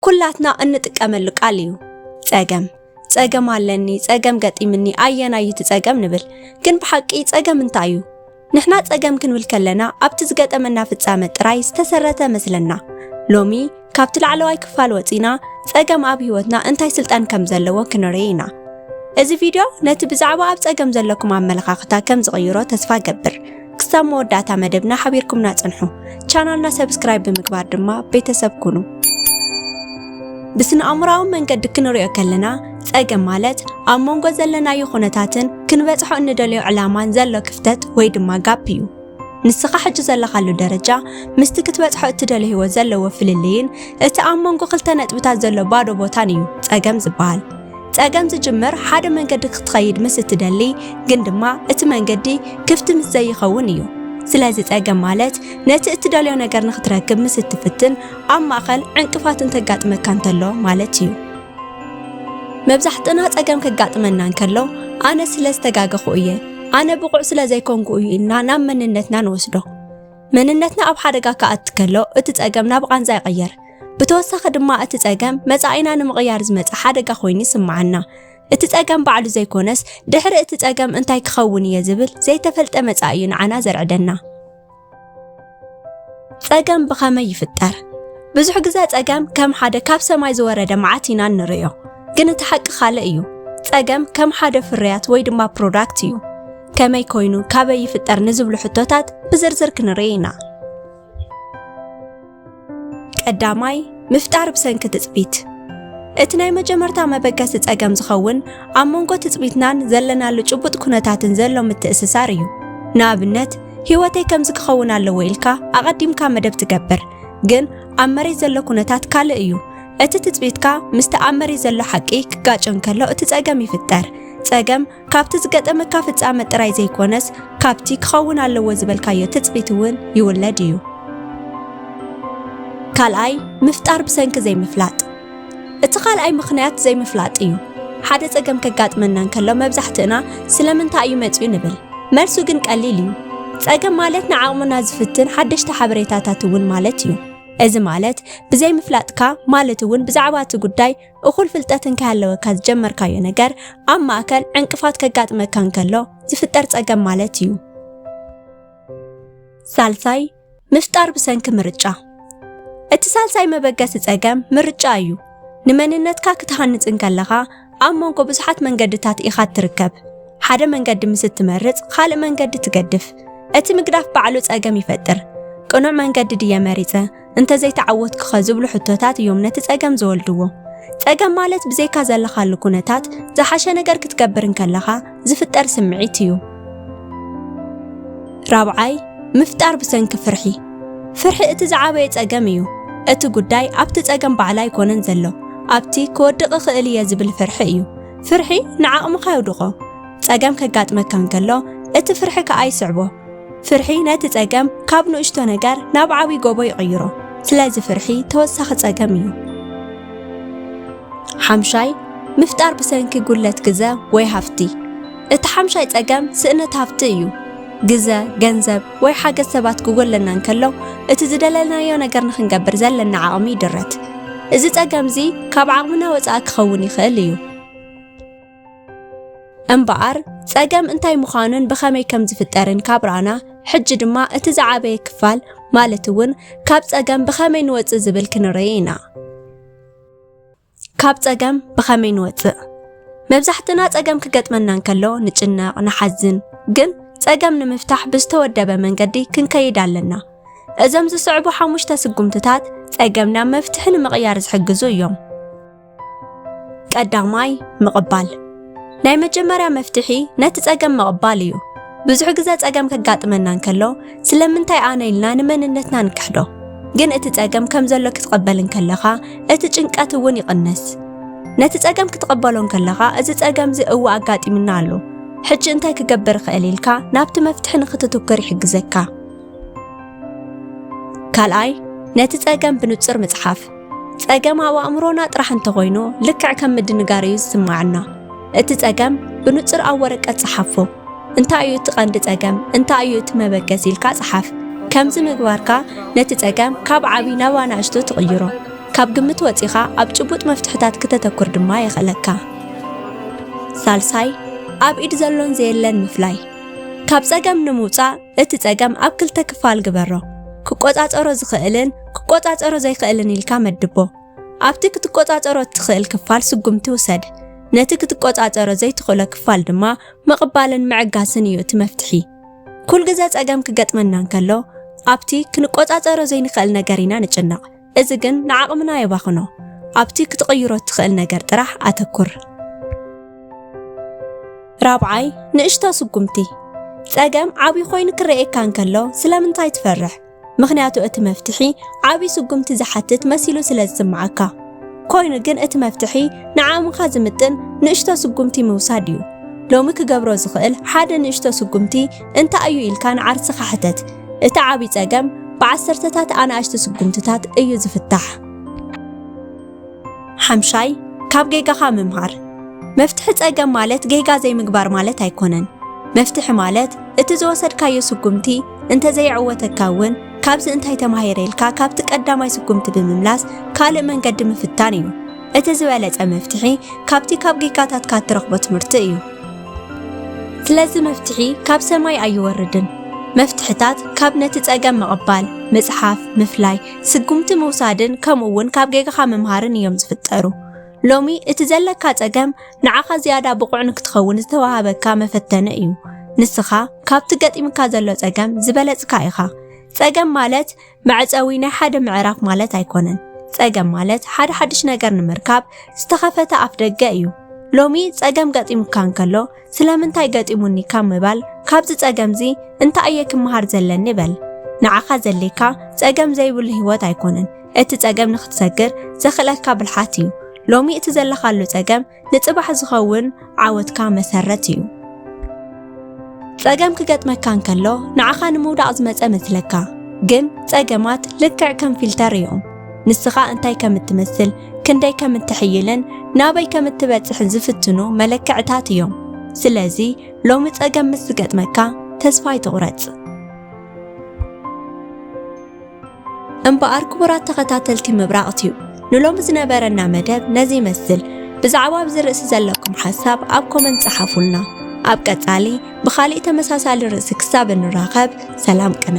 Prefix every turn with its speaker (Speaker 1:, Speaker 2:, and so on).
Speaker 1: ኩላትና እንጥቀመሉ ቃል እዩ ፀገም ኣለኒ ፀገም ገጢምኒ ኣየናይቲ ፀገም ንብል ግን ብሓቂ ፀገም እንታይ እዩ ንሕና ፀገም ክንብል ከለና ኣብቲ ዝገጠመና ፍጻመ ጥራይ ዝተሰረተ መስለና ሎሚ ካብቲ ላዕለዋይ ክፋል ወፂና ፀገም ኣብ ህይወትና እንታይ ስልጣን ከም ዘለዎ ክንርኢና እዚ ቪድዮ ነቲ ብዛዕባ ኣብ ፀገም ዘለኩም ኣመለኻኽታ ከም ዝቕይሮ ተስፋ ገብር ክሳብ መወዳእታ መደብና ሓቢርኩምና ጽንሑ ቻናልና ሰብስክራይብ ብምግባር ድማ ቤተሰብ ኩኑ ብስነኣምራዊ መንገዲ ክንሪኦ ከለና ፀገም ማለት ኣብ መንጎ ዘለናዮ ኩነታትን ክንበጽሖ እንደልዮ ዕላማን ዘሎ ክፍተት ወይ ድማ ጋፕ እዩ ንስኻ ሕጂ ዘለኻሉ ደረጃ ምስቲ ክትበጽሖ እትደልዮ ህይወት ዘለዎ ፍልልይን እቲ ኣብ መንጎ ክልተ ነጥብታት ዘሎ ባዶ ቦታን እዩ ፀገም ዝበሃል ፀገም ዝጅምር ሓደ መንገዲ ክትኸይድ ምስ እትደሊ ግን ድማ እቲ መንገዲ ክፍቲ ምስ ዘይኸውን እዩ ስለዚ ፀገም ማለት ነቲ እትደልዮ ነገር ንኽትረክብ ምስ እትፍትን ኣብ ማእኸል ዕንቅፋት እንተጋጥመካ እንተሎ ማለት እዩ መብዛሕትእና ፀገም ከጋጥመና እንከሎ ኣነ ስለዝተጋገኹ እየ ኣነ ብቑዕ ስለዘይኮንኩ እዩ ኢልና ናብ መንነትና ንወስዶ መንነትና ኣብ ሓደጋ ከኣቲ ከሎ እቲ ፀገም ናብ ቃንዛ ይቕየር ብተወሳኺ ድማ እቲ ፀገም መጻኢና ንምቕያር ዝመጽእ ሓደጋ ኮይኑ ይስምዓና እቲ ፀገም ባዕሉ ዘይኮነስ ድሕሪ እቲ ፀገም እንታይ ክኸውን እየ ዝብል ዘይተፈልጠ መጻኢ እዩ ንዓና ዘርዕደና ፀገም ብኸመይ ይፍጠር ብዙሕ ግዜ ፀገም ከም ሓደ ካብ ሰማይ ዝወረደ መዓት ኢና ንሪኦ ግን እቲ ሓቂ ካልእ እዩ ፀገም ከም ሓደ ፍርያት ወይ ድማ ፕሮዳክት እዩ ከመይ ኮይኑ ካበይ ይፍጠር ንዝብሉ ሕቶታት ብዝርዝር ክንርኢ ኢና ቀዳማይ ምፍጣር ብሰንኪ ትፅቢት እቲ ናይ መጀመርታ መበገሲ ፀገም ዝኸውን ኣብ መንጎ ትፅቢትናን ዘለናሉ ጭቡጥ ኩነታትን ዘሎ ምትእስሳር እዩ ንኣብነት ህይወተይ ከምዚ ክኸውን ኣለዎ ኢልካ ኣቐዲምካ መደብ ትገብር ግን ኣብ መሬት ዘሎ ኩነታት ካልእ እዩ እቲ ትፅቢትካ ምስቲ ኣብ መሬት ዘሎ ሓቂ ክጋጭ እንከሎ እቲ ፀገም ይፍጠር ፀገም ካብቲ ዝገጠመካ ፍጻመ ጥራይ ዘይኮነስ ካብቲ ክኸውን ኣለዎ ዝበልካዮ ትፅቢት እውን ይውለድ እዩ ካልኣይ ምፍጣር ብሰንኪ ዘይምፍላጥ እቲ ካልኣይ ምኽንያት ዘይምፍላጥ እዩ ሓደ ፀገም ከጋጥመና እንከሎ መብዛሕትእና ስለምንታይ እዩ መፅኡ ንብል መልሱ ግን ቀሊል እዩ ፀገም ማለት ንዓቕምና ዝፍትን ሓደሽቲ ሓበሬታታት እውን ማለት እዩ እዚ ማለት ብዘይ ምፍላጥካ ማለት እውን ብዛዕባ እቲ ጉዳይ እኹል ፍልጠት እንከሃለወካ ዝጀመርካዮ ነገር ኣብ ማእከል ዕንቅፋት ከጋጥመካ እንከሎ ዝፍጠር ፀገም ማለት እዩ ሳልሳይ ምፍጣር ብሰንኪ ምርጫ እቲ ሳልሳይ መበገሲ ፀገም ምርጫ እዩ ንመንነትካ ክትሃንጽ እንከለኻ ኣብ መንጎ ብዙሓት መንገድታት ኢኻ ትርከብ ሓደ መንገዲ ምስ እትመርጽ ካልእ መንገዲ ትገድፍ እቲ ምግዳፍ ባዕሉ ፀገም ይፈጥር ቅኑዕ መንገዲ ድየ መሪፀ እንተዘይተዓወትኩ ዝብሉ ሕቶታት እዮም ነቲ ፀገም ዝወልድዎ ፀገም ማለት ብዘይካ ዘለኻሉ ኩነታት ዝሓሸ ነገር ክትገብር እንከለኻ ዝፍጠር ስምዒት እዩ ራብዓይ ምፍጣር ብሰንኪ ፍርሒ እቲ ዝዓበየ ፀገም እዩ እቲ ጉዳይ ኣብቲ ፀገም ባዕላ ኣይኮነን ዘሎ ኣብቲ ክወድቕ ክእል እየ ዝብል ፍርሒ እዩ ፍርሒ ንዓቕምኻ የውድቖ ፀገም ከጋጥመካ እንከሎ እቲ ፍርሒ ከዓ ይስዕቦ ፍርሒ ነቲ ፀገም ካብ ንእሽቶ ነገር ናብ ዓብይ ጎቦ ይቕይሮ ስለዚ ፍርሒ ተወሳኺ ፀገም እዩ ሓምሻይ ምፍጣር ብሰንኪ ጉለት ግዘ ወይ ሃፍቲ እቲ ሓምሻይ ፀገም ስእነት ሃፍቲ እዩ ግዘ ገንዘብ ወይ ሓገዝ ሰባት ክጎለና እንከሎ እቲ ዝደለናዮ ነገር ንኽንገብር ዘለና ዓቕሚ ይድረት እዚ ፀገም እዚ ካብ ዓቕምና ወፃኢ ክኸውን ይኽእል እዩ እምበኣር ፀገም እንታይ ምዃኑን ብኸመይ ከም ዝፍጠርን ካብ ረኣና ሕጂ ድማ እቲ ዝዓበየ ክፋል ማለት እውን ካብ ፀገም ብኸመይ ንወፅእ ዝብል ክንርኢ ኢና ካብ ፀገም ብኸመይ ንወፅእ መብዛሕትእና ፀገም ክገጥመና እንከሎ ንጭነቕ ንሓዝን ግን ፀገም ንምፍታሕ ብዝተወደበ መንገዲ ክንከይድ ኣለና እዞም ዝስዕቡ 5 ስጉምትታት ፀገምና መፍትሒ ንምቕያር ዝሕግዙ እዮም ቀዳማይ ምቕባል ናይ መጀመርያ መፍትሒ ነቲ ፀገም ምቕባል እዩ ብዙሕ ግዜ ፀገም ከጋጥመና እንከሎ ስለምንታይ ኣነ ኢልና ንመንነትና ንክሕዶ ግን እቲ ፀገም ከም ዘሎ ክትቀበል እንከለኻ እቲ ጭንቀት እውን ይቕነስ ነቲ ፀገም ክትቀበሎ እንከለኻ እዚ ፀገም እዚ እው ኣጋጢምና ኣሎ ሕጂ እንታይ ክገብር ክእል ኢልካ ናብቲ መፍትሒ ንኽትትኩር ይሕግዘካ ካልኣይ ነቲ ፀገም ብንጹር ምጽሓፍ ፀገም ኣብ ኣእምሮና ጥራሕ እንተኾይኑ ልክዕ ከም ምድንጋር እዩ ዝስማዓና እቲ ፀገም ብንጹር ኣብ ወረቀት ጽሓፎ እንታይ እዩ እቲ ቀንዲ ፀገም እንታይ እዩ እቲ መበገሲ ኢልካ ጽሓፍ ከምዚ ምግባርካ ነቲ ፀገም ካብ ዓቢ ናብ ኣናእሽቱ ትቕይሮ ካብ ግምት ወፂኻ ኣብ ጭቡጥ መፍትሕታት ከተተኩር ድማ የኽእለካ። ሳልሳይ ኣብ ኢድ ዘሎን ዘየለን ምፍላይ። ካብ ፀገም ንምውፃእ እቲ ፀገም ኣብ ክልተ ክፋል ግበሮ። ክቆፃፀሮ ዝኽእልን ክቆፃፀሮ ዘይኽእልን ኢልካ መድቦ። ኣብቲ ክትቆፃፀሮ እትኽእል ክፋል ስጉምቲ ውሰድ። ነቲ ክትቆፃፀሮ ዘይትኽእሎ ክፋል ድማ ምቕባልን ምዕጋስን እዩ እቲ መፍትሒ። ኩል ግዜ ፀገም ክገጥመና እንከሎ ኣብቲ ክንቆፃፀሮ ዘይንኽእል ነገር ኢና ንጭነቕ። እዚ ግን ንዓቕምና የባኽኖ። ኣብቲ ክትቕይሮ እትኽእል ነገር ጥራሕ ኣተኩር። ራብዓይ ንእሽቶ ስጉምቲ። ፀገም ዓብይ ኮይኑ ክረአየካ እንከሎ ስለምንታይ ትፈርሕ? ምክንያቱ እቲ መፍትሒ ዓብይ ስጉምቲ ዝሓትት መሲሉ ስለ ዝስምዓካ። ኮይኑ ግን እቲ መፍትሒ ንዓቕምካ ዝምጥን ንእሽቶ ስጉምቲ ምውሳድ እዩ። ሎሚ ክገብሮ ዝኽእል ሓደ ንእሽቶ ስጉምቲ እንታይ እዩ ኢልካ ንዓርስኻ ሕተት። እቲ ዓብይ ፀገም ብዓሰርተታት ኣናእሽቲ ስጉምትታት እዩ ዝፍታሕ። ሓምሻይ ካብ ጌጋኻ ምምሃር። መፍትሒ ፀገም ማለት ጌጋ ዘይምግባር ማለት ኣይኮነን። መፍትሒ ማለት እቲ ዝወሰድካዮ ስጉምቲ እንተዘይዕወተካ እውን ካብዚ እንታይ ተማሂረ ኢልካ ካብቲ ቀዳማይ ስጉምቲ ብምምላስ ካልእ መንገዲ ምፍታን እዩ። እቲ ዝበለፀ መፍትሒ ካብቲ ካብ ጌጋታትካ እትረኽቦ ትምህርቲ እዩ። ስለዚ መፍትሒ ካብ ሰማይ ኣይወርድን። መፍትሕታት ካብ ነቲ ፀገም ምቕባል፣ ምፅሓፍ፣ ምፍላይ፣ ስጉምቲ ምውሳድን ከምኡውን ካብ ጌጋኻ ምምሃርን እዮም ዝፍጠሩ። ሎሚ እቲ ዘለካ ፀገም ንዓኻ ዝያዳ ብቑዕ ንክትኸውን ዝተዋሃበካ መፈተኒ እዩ። ንስኻ ካብቲ ገጢምካ ዘሎ ፀገም ዝበለፅካ ኢኻ። ፀገም ማለት መዕፀዊ ናይ ሓደ ምዕራፍ ማለት ኣይኮነን። ፀገም ማለት ሓደ ሓድሽ ነገር ንምርካብ ዝተኸፈተ ኣፍ ደገ እዩ። ሎሚ ፀገም ገጢምካ እንከሎ ስለምንታይ ገጢሙኒ ካብ ምባል ካብዚ ፀገምዚ እንታይ እየ ክመሃር ዘለኒ በል። ንዓኻ ዘለካ ፀገም ዘይብሉ ህይወት ኣይኮነን። እቲ ፀገም ንክትሰግር ዘኽእለካ ብልሓት እዩ። ሎሚ እቲ ዘለኻሉ ፀገም ንፅባሕ ዝኸውን ዓወትካ መሰረት እዩ። ፀገም ክገጥመካ እንከሎ ንዓኻ ንምውዳቕ ዝመፀ መስለካ፣ ግን ፀገማት ልክዕ ከም ፊልተር እዮም። ንስኻ እንታይ ከም እትመስል፣ ክንደይ ከም እትሕይልን ናበይ ከም እትበፅሕን ዝፍትኑ መለክዕታት እዮም። ስለዚ ሎሚ ፀገም ምስ ዝገጥመካ ተስፋ ይትቑረፅ። እምበኣር ክቡራት ተኸታተልቲ ምብራቕ ቲዩብ ንሎሚ ዝነበረና መደብ ነዚ ይመስል። ብዛዕባ ኣብዚ ርእሲ ዘለኩም ሓሳብ ኣብ ኮመንት ጸሓፉልና። ኣብ ቀጻሊ ብኻሊእ ተመሳሳሊ ርእሲ ክሳብ እንራኸብ ሰላም ቅነ።